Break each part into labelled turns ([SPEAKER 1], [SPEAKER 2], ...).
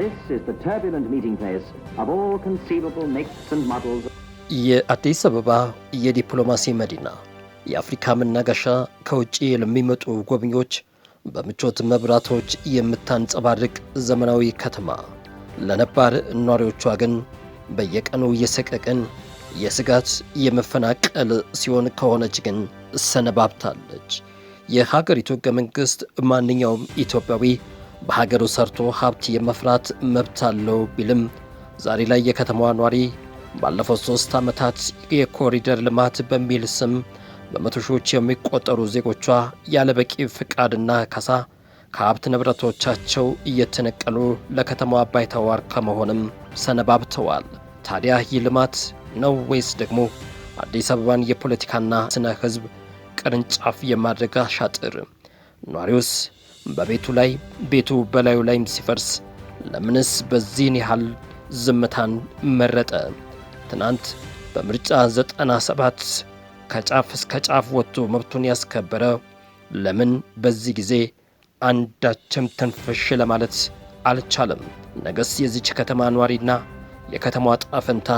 [SPEAKER 1] This is the turbulent meeting place of all conceivable makes and models.
[SPEAKER 2] የአዲስ አበባ የዲፕሎማሲ መዲና የአፍሪካ መናገሻ ከውጪ ለሚመጡ ጎብኚዎች በምቾት መብራቶች የምታንጸባርቅ ዘመናዊ ከተማ ለነባር ነዋሪዎቿ ግን በየቀኑ የሰቀቀን የስጋት የመፈናቀል ሲሆን ከሆነች ግን ሰነባብታለች። የሀገሪቱ ሕገ መንግሥት ማንኛውም ኢትዮጵያዊ በሀገሩ ሰርቶ ሀብት የመፍራት መብት አለው ቢልም ዛሬ ላይ የከተማዋ ነዋሪ ባለፈው 3 ዓመታት የኮሪደር ልማት በሚል ስም በመቶ ሺዎች የሚቆጠሩ ዜጎቿ ያለበቂ ፍቃድና ካሳ ከሀብት ንብረቶቻቸው እየተነቀሉ ለከተማዋ ባይተዋር ከመሆንም ሰነባብተዋል። ታዲያ ይህ ልማት ነው ወይስ ደግሞ አዲስ አበባን የፖለቲካና ስነ ሕዝብ ቅርንጫፍ የማድረግ አሻጥር? ነዋሪውስ በቤቱ ላይ ቤቱ በላዩ ላይም ሲፈርስ ለምንስ በዚህን ያህል ዝምታን መረጠ? ትናንት በምርጫ 97 ከጫፍ እስከ ጫፍ ወጥቶ መብቱን ያስከበረ ለምን በዚህ ጊዜ አንዳችም ትንፍሽ ለማለት አልቻለም? ነገስ የዚች ከተማ ነዋሪና የከተማዋ ዕጣ ፈንታ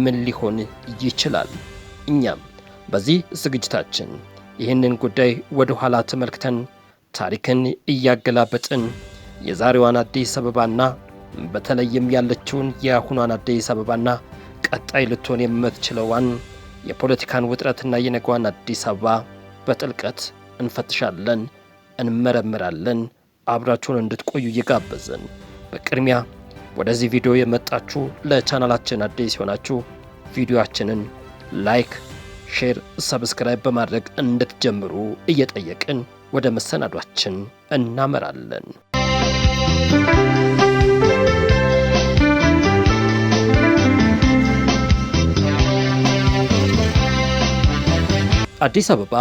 [SPEAKER 2] ምን ሊሆን ይችላል? እኛም በዚህ ዝግጅታችን ይህንን ጉዳይ ወደ ኋላ ተመልክተን ታሪክን እያገላበጥን የዛሬዋን አዲስ አበባና በተለይም ያለችውን የአሁኗን አዲስ አበባና ቀጣይ ልትሆን የምትችለዋን የፖለቲካን ውጥረትና የነገዋን አዲስ አበባ በጥልቀት እንፈትሻለን፣ እንመረምራለን። አብራችሁን እንድትቆዩ እየጋበዝን በቅድሚያ ወደዚህ ቪዲዮ የመጣችሁ ለቻናላችን አዲስ የሆናችሁ ቪዲዮአችንን ላይክ፣ ሼር፣ ሰብስክራይብ በማድረግ እንድትጀምሩ እየጠየቅን ወደ መሰናዷችን እናመራለን። አዲስ አበባ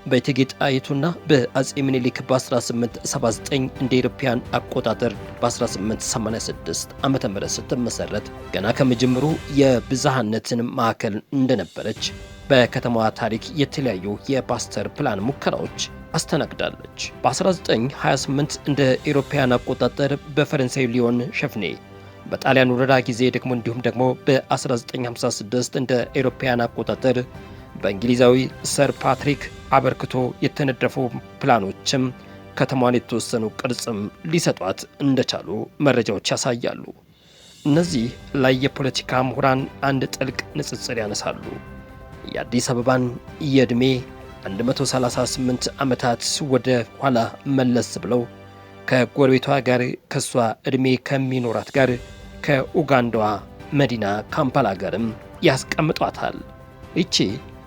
[SPEAKER 2] በእቴጌ ጣይቱና በአጼ ምኒልክ በ1879 እንደ ኢሮፓያን አቆጣጠር በ1886 ዓመተ ምህረት ስትመሰረት ገና ከመጀመሩ የብዝሃነትን ማዕከል እንደነበረች በከተማዋ ታሪክ የተለያዩ የማስተር ፕላን ሙከራዎች አስተናግዳለች። በ1928 እንደ ኢሮፓያን አቆጣጠር በፈረንሳይ ሊዮን ሸፍኔ፣ በጣሊያን ወረራ ጊዜ ደግሞ እንዲሁም ደግሞ በ1956 እንደ ኢሮፓያን አቆጣጠር በእንግሊዛዊ ሰር ፓትሪክ አበርክቶ የተነደፉ ፕላኖችም ከተማዋን የተወሰኑ ቅርጽም ሊሰጧት እንደቻሉ መረጃዎች ያሳያሉ። እነዚህ ላይ የፖለቲካ ምሁራን አንድ ጥልቅ ንጽጽር ያነሳሉ። የአዲስ አበባን የዕድሜ 138 ዓመታት ወደ ኋላ መለስ ብለው ከጎረቤቷ ጋር ከሷ ዕድሜ ከሚኖራት ጋር ከኡጋንዳዋ መዲና ካምፓላ ጋርም ያስቀምጧታል። ይቺ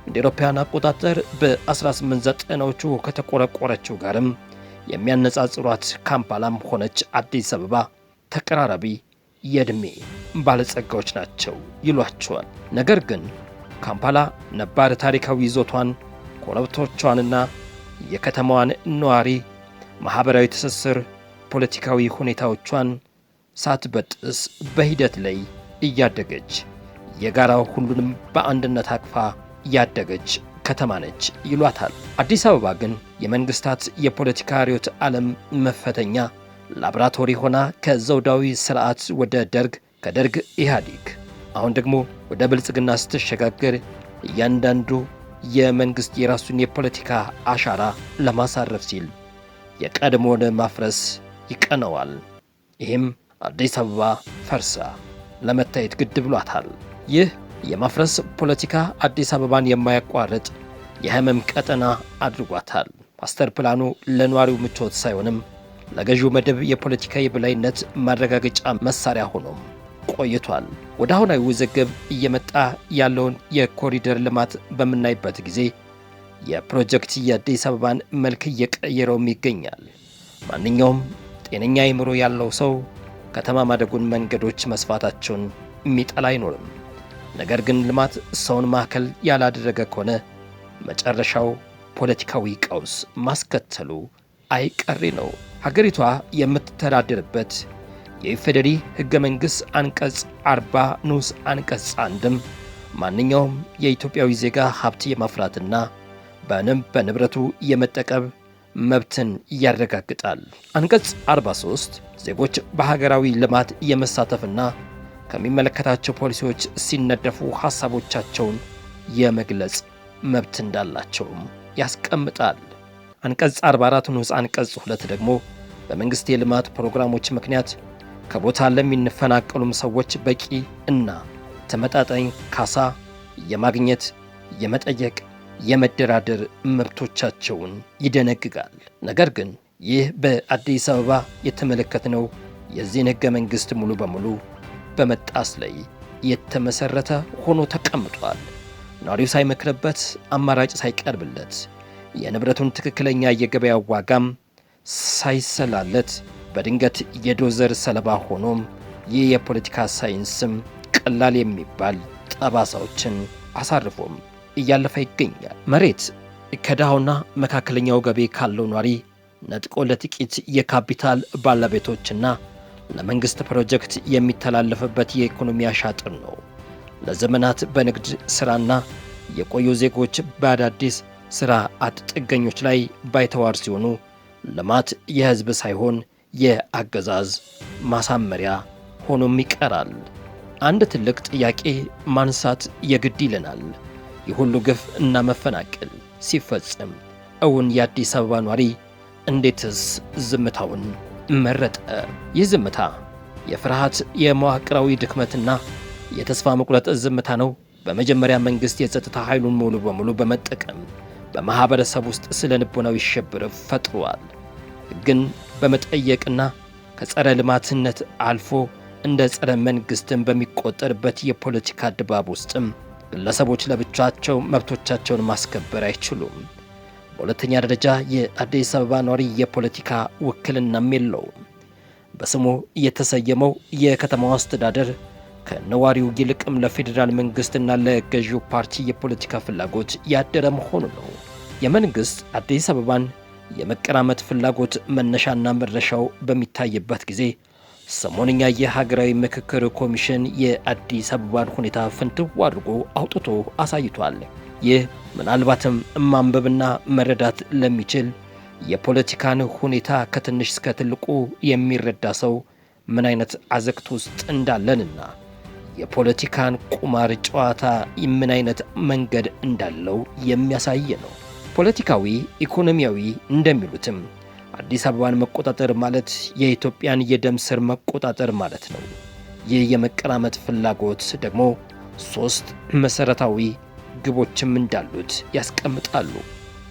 [SPEAKER 2] እንደ አውሮፓውያን አቆጣጠር በ1890ዎቹ ከተቆረቆረችው ጋርም የሚያነጻጽሯት ካምፓላም ሆነች አዲስ አበባ ተቀራራቢ የዕድሜ ባለጸጋዎች ናቸው ይሏቸዋል። ነገር ግን ካምፓላ ነባር ታሪካዊ ይዞቷን፣ ኮረብቶቿንና የከተማዋን ነዋሪ ማኅበራዊ ትስስር፣ ፖለቲካዊ ሁኔታዎቿን ሳትበጥስ በሂደት ላይ እያደገች የጋራው ሁሉንም በአንድነት አቅፋ ያደገች ከተማ ነች ይሏታል። አዲስ አበባ ግን የመንግስታት የፖለቲካ ርዕዮተ ዓለም መፈተኛ ላብራቶሪ ሆና ከዘውዳዊ ስርዓት ወደ ደርግ፣ ከደርግ ኢህአዴግ፣ አሁን ደግሞ ወደ ብልጽግና ስትሸጋገር እያንዳንዱ የመንግስት የራሱን የፖለቲካ አሻራ ለማሳረፍ ሲል የቀድሞውን ማፍረስ ይቀነዋል። ይህም አዲስ አበባ ፈርሳ ለመታየት ግድ ብሏታል። ይህ የማፍረስ ፖለቲካ አዲስ አበባን የማያቋርጥ የህመም ቀጠና አድርጓታል። ማስተር ፕላኑ ለነዋሪው ምቾት ሳይሆንም ለገዢው መደብ የፖለቲካ የበላይነት ማረጋገጫ መሳሪያ ሆኖም ቆይቷል። ወደ አሁናዊ ውዝግብ እየመጣ ያለውን የኮሪደር ልማት በምናይበት ጊዜ የፕሮጀክት የአዲስ አበባን መልክ እየቀየረውም ይገኛል። ማንኛውም ጤነኛ አእምሮ ያለው ሰው ከተማ ማደጉን፣ መንገዶች መስፋታቸውን የሚጠላ አይኖርም። ነገር ግን ልማት ሰውን ማዕከል ያላደረገ ከሆነ መጨረሻው ፖለቲካዊ ቀውስ ማስከተሉ አይቀሬ ነው። ሀገሪቷ የምትተዳደርበት የኢፌዴሪ ሕገ መንግሥት አንቀጽ 40 ንዑስ አንቀጽ 1ም ማንኛውም የኢትዮጵያዊ ዜጋ ሀብት የማፍራትና በንብረቱ የመጠቀም መብትን ያረጋግጣል። አንቀጽ 43 ዜጎች በሀገራዊ ልማት የመሳተፍና ከሚመለከታቸው ፖሊሲዎች ሲነደፉ ሐሳቦቻቸውን የመግለጽ መብት እንዳላቸውም ያስቀምጣል። አንቀጽ 44 ንዑስ አንቀጽ 2 ደግሞ በመንግሥት የልማት ፕሮግራሞች ምክንያት ከቦታ ለሚፈናቀሉም ሰዎች በቂ እና ተመጣጣኝ ካሳ የማግኘት፣ የመጠየቅ፣ የመደራደር መብቶቻቸውን ይደነግጋል። ነገር ግን ይህ በአዲስ አበባ የተመለከትነው የዚህን ሕገ መንግሥት ሙሉ በሙሉ በመጣስ ላይ የተመሠረተ ሆኖ ተቀምጧል። ነዋሪው ሳይመክርበት፣ አማራጭ ሳይቀርብለት፣ የንብረቱን ትክክለኛ የገበያ ዋጋም ሳይሰላለት በድንገት የዶዘር ሰለባ ሆኖም ይህ የፖለቲካ ሳይንስም ቀላል የሚባል ጠባሳዎችን አሳርፎም እያለፈ ይገኛል። መሬት ከድሃውና መካከለኛው ገቢ ካለው ኗሪ ነጥቆ ለጥቂት የካፒታል ባለቤቶችና ለመንግሥት ፕሮጀክት የሚተላለፍበት የኢኮኖሚ አሻጥር ነው። ለዘመናት በንግድ ሥራና የቆዩ ዜጎች በአዳዲስ ሥራ አጥ ጥገኞች ላይ ባይተዋር ሲሆኑ ልማት የሕዝብ ሳይሆን የአገዛዝ ማሳመሪያ ሆኖም ይቀራል። አንድ ትልቅ ጥያቄ ማንሳት የግድ ይለናል። የሁሉ ግፍ እና መፈናቀል ሲፈጸም እውን የአዲስ አበባ ኗሪ እንዴትስ ዝምታውን መረጠ? ይህ ዝምታ የፍርሃት፣ የመዋቅራዊ ድክመትና የተስፋ መቁረጥ ዝምታ ነው። በመጀመሪያ መንግሥት የጸጥታ ኃይሉን ሙሉ በሙሉ በመጠቀም በማኅበረሰብ ውስጥ ስለ ልቦናዊ ሽብር ፈጥሯል። ግን በመጠየቅና ከጸረ ልማትነት አልፎ እንደ ጸረ መንግሥትን በሚቆጠርበት የፖለቲካ ድባብ ውስጥም ግለሰቦች ለብቻቸው መብቶቻቸውን ማስከበር አይችሉም። በሁለተኛ ደረጃ የአዲስ አበባ ኗሪ የፖለቲካ ውክልናም የለውም። በስሙ የተሰየመው የከተማው አስተዳደር ከነዋሪው ይልቅም ለፌዴራል መንግሥትና ለገዢው ፓርቲ የፖለቲካ ፍላጎት ያደረ መሆኑ ነው። የመንግሥት አዲስ አበባን የመቀራመት ፍላጎት መነሻና መድረሻው በሚታይበት ጊዜ ሰሞንኛ የሀገራዊ ምክክር ኮሚሽን የአዲስ አበባን ሁኔታ ፍንትው አድርጎ አውጥቶ አሳይቷል። ይህ ምናልባትም ማንበብና መረዳት ለሚችል የፖለቲካን ሁኔታ ከትንሽ እስከ ትልቁ የሚረዳ ሰው ምን አይነት አዘቅት ውስጥ እንዳለንና የፖለቲካን ቁማር ጨዋታ ምን አይነት መንገድ እንዳለው የሚያሳይ ነው። ፖለቲካዊ፣ ኢኮኖሚያዊ እንደሚሉትም አዲስ አበባን መቆጣጠር ማለት የኢትዮጵያን የደም ስር መቆጣጠር ማለት ነው። ይህ የመቀራመት ፍላጎት ደግሞ 3 መሠረታዊ ግቦችም እንዳሉት ያስቀምጣሉ።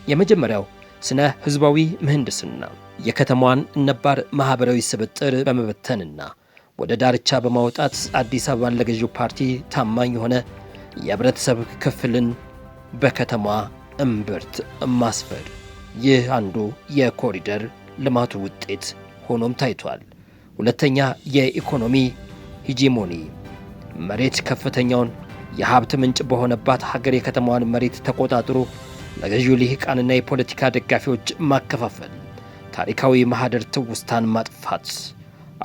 [SPEAKER 2] የመጀመሪያው ስነ ሕዝባዊ ምህንድስና የከተማዋን ነባር ማኅበራዊ ስብጥር በመበተንና ወደ ዳርቻ በማውጣት አዲስ አበባን ለገዢው ፓርቲ ታማኝ የሆነ የህብረተሰብ ክፍልን በከተማ እምብርት ማስፈር። ይህ አንዱ የኮሪደር ልማቱ ውጤት ሆኖም ታይቷል። ሁለተኛ የኢኮኖሚ ሂጂሞኒ መሬት ከፍተኛውን የሀብት ምንጭ በሆነባት ሀገር የከተማዋን መሬት ተቆጣጥሮ ለገዢው ልሂቃንና የፖለቲካ ደጋፊዎች ማከፋፈል፣ ታሪካዊ ማህደር ትውስታን ማጥፋት፣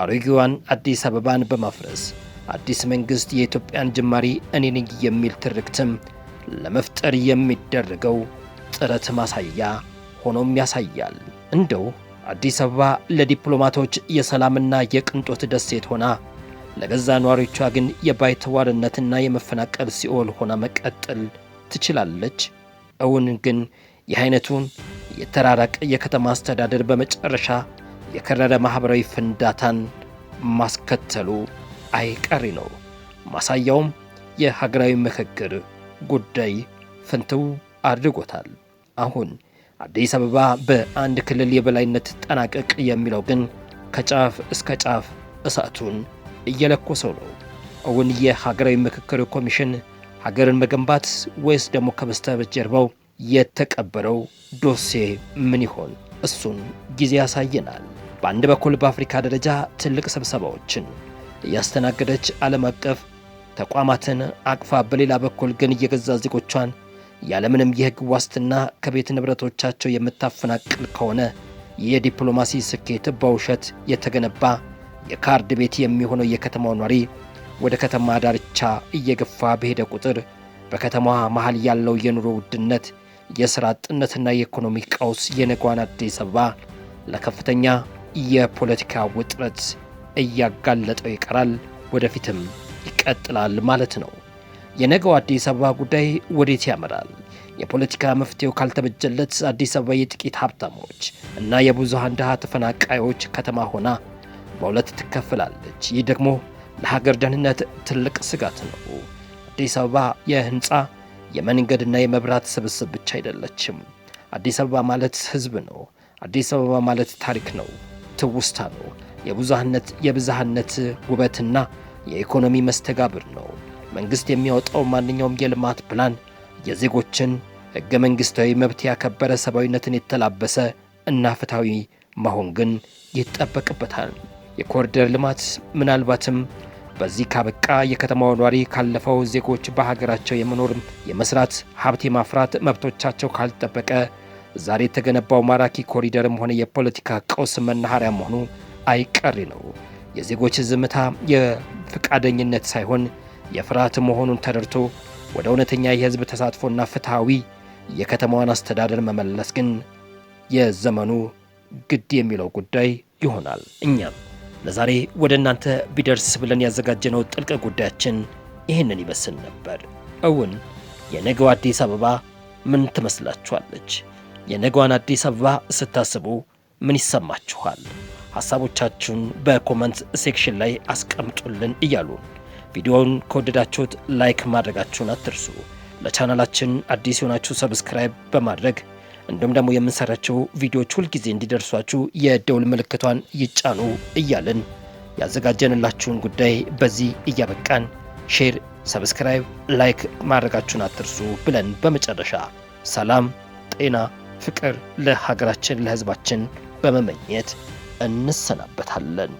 [SPEAKER 2] አሮጌዋን አዲስ አበባን በማፍረስ አዲስ መንግሥት የኢትዮጵያን ጅማሪ እኔ ነኝ የሚል ትርክትም ለመፍጠር የሚደረገው ጥረት ማሳያ ሆኖም ያሳያል። እንደው አዲስ አበባ ለዲፕሎማቶች የሰላምና የቅንጦት ደሴት ሆና ለገዛ ነዋሪዎቿ ግን የባይተዋርነትና የመፈናቀል ሲኦል ሆና መቀጠል ትችላለች? እውን ግን ይህ አይነቱን የተራራቀ የከተማ አስተዳደር በመጨረሻ የከረረ ማኅበራዊ ፍንዳታን ማስከተሉ አይቀሬ ነው። ማሳያውም የሀገራዊ ምክክር ጉዳይ ፍንትው አድርጎታል። አሁን አዲስ አበባ በአንድ ክልል የበላይነት ጠናቀቅ የሚለው ግን ከጫፍ እስከ ጫፍ እሳቱን እየለኮሰው ነው። እውን የሀገራዊ ምክክር ኮሚሽን ሀገርን መገንባት ወይስ ደግሞ ከበስተጀርባው የተቀበረው ዶሴ ምን ይሆን? እሱን ጊዜ ያሳየናል። በአንድ በኩል በአፍሪካ ደረጃ ትልቅ ስብሰባዎችን እያስተናገደች ዓለም አቀፍ ተቋማትን አቅፋ፣ በሌላ በኩል ግን የገዛ ዜጎቿን ያለምንም የሕግ ዋስትና ከቤት ንብረቶቻቸው የምታፈናቅል ከሆነ የዲፕሎማሲ ስኬት በውሸት የተገነባ የካርድ ቤት የሚሆነው የከተማው ኗሪ ወደ ከተማ ዳርቻ እየገፋ በሄደ ቁጥር በከተማዋ መሃል ያለው የኑሮ ውድነት የሥራ አጥነትና የኢኮኖሚ ቀውስ የነገዋን አዲስ አበባ ለከፍተኛ የፖለቲካ ውጥረት እያጋለጠው ይቀራል፣ ወደፊትም ይቀጥላል ማለት ነው። የነገው አዲስ አበባ ጉዳይ ወዴት ያመራል? የፖለቲካ መፍትሄው ካልተበጀለት አዲስ አበባ የጥቂት ሀብታሞች እና የብዙሃን ድሃ ተፈናቃዮች ከተማ ሆና በሁለት ትከፈላለች። ይህ ደግሞ ለሀገር ደህንነት ትልቅ ስጋት ነው። አዲስ አበባ የህንፃ የመንገድና የመብራት ስብስብ ብቻ አይደለችም። አዲስ አበባ ማለት ህዝብ ነው። አዲስ አበባ ማለት ታሪክ ነው፣ ትውስታ ነው፣ የብዝሃነት ውበትና የኢኮኖሚ መስተጋብር ነው። መንግስት የሚያወጣው ማንኛውም የልማት ፕላን የዜጎችን ህገ መንግስታዊ መብት ያከበረ፣ ሰብአዊነትን የተላበሰ እና ፍትሃዊ መሆን ግን ይጠበቅበታል። የኮሪደር ልማት ምናልባትም በዚህ ካበቃ የከተማው ኗሪ ካለፈው ዜጎች በሀገራቸው የመኖር የመስራት፣ ሀብት የማፍራት መብቶቻቸው ካልጠበቀ ዛሬ የተገነባው ማራኪ ኮሪደርም ሆነ የፖለቲካ ቀውስ መናኸሪያ መሆኑ አይቀሬ ነው። የዜጎች ዝምታ የፍቃደኝነት ሳይሆን የፍርሃት መሆኑን ተረድቶ ወደ እውነተኛ የህዝብ ተሳትፎና ፍትሃዊ የከተማዋን አስተዳደር መመለስ ግን የዘመኑ ግድ የሚለው ጉዳይ ይሆናል። እኛም ለዛሬ ወደ እናንተ ቢደርስ ብለን ያዘጋጀነው ጥልቅ ጉዳያችን ይህንን ይመስል ነበር። እውን የነገው አዲስ አበባ ምን ትመስላችኋለች? የነገዋን አዲስ አበባ ስታስቡ ምን ይሰማችኋል? ሐሳቦቻችሁን በኮመንት ሴክሽን ላይ አስቀምጡልን እያሉን ቪዲዮውን ከወደዳችሁት ላይክ ማድረጋችሁን አትርሱ። ለቻናላችን አዲስ የሆናችሁ ሰብስክራይብ በማድረግ እንዲሁም ደግሞ የምንሰራቸው ቪዲዮዎች ሁልጊዜ እንዲደርሷችሁ የደውል ምልክቷን ይጫኑ እያልን ያዘጋጀንላችሁን ጉዳይ በዚህ እያበቃን ሼር፣ ሰብስክራይብ፣ ላይክ ማድረጋችሁን አትርሱ ብለን በመጨረሻ ሰላም፣ ጤና፣ ፍቅር ለሀገራችን ለህዝባችን በመመኘት እንሰናበታለን።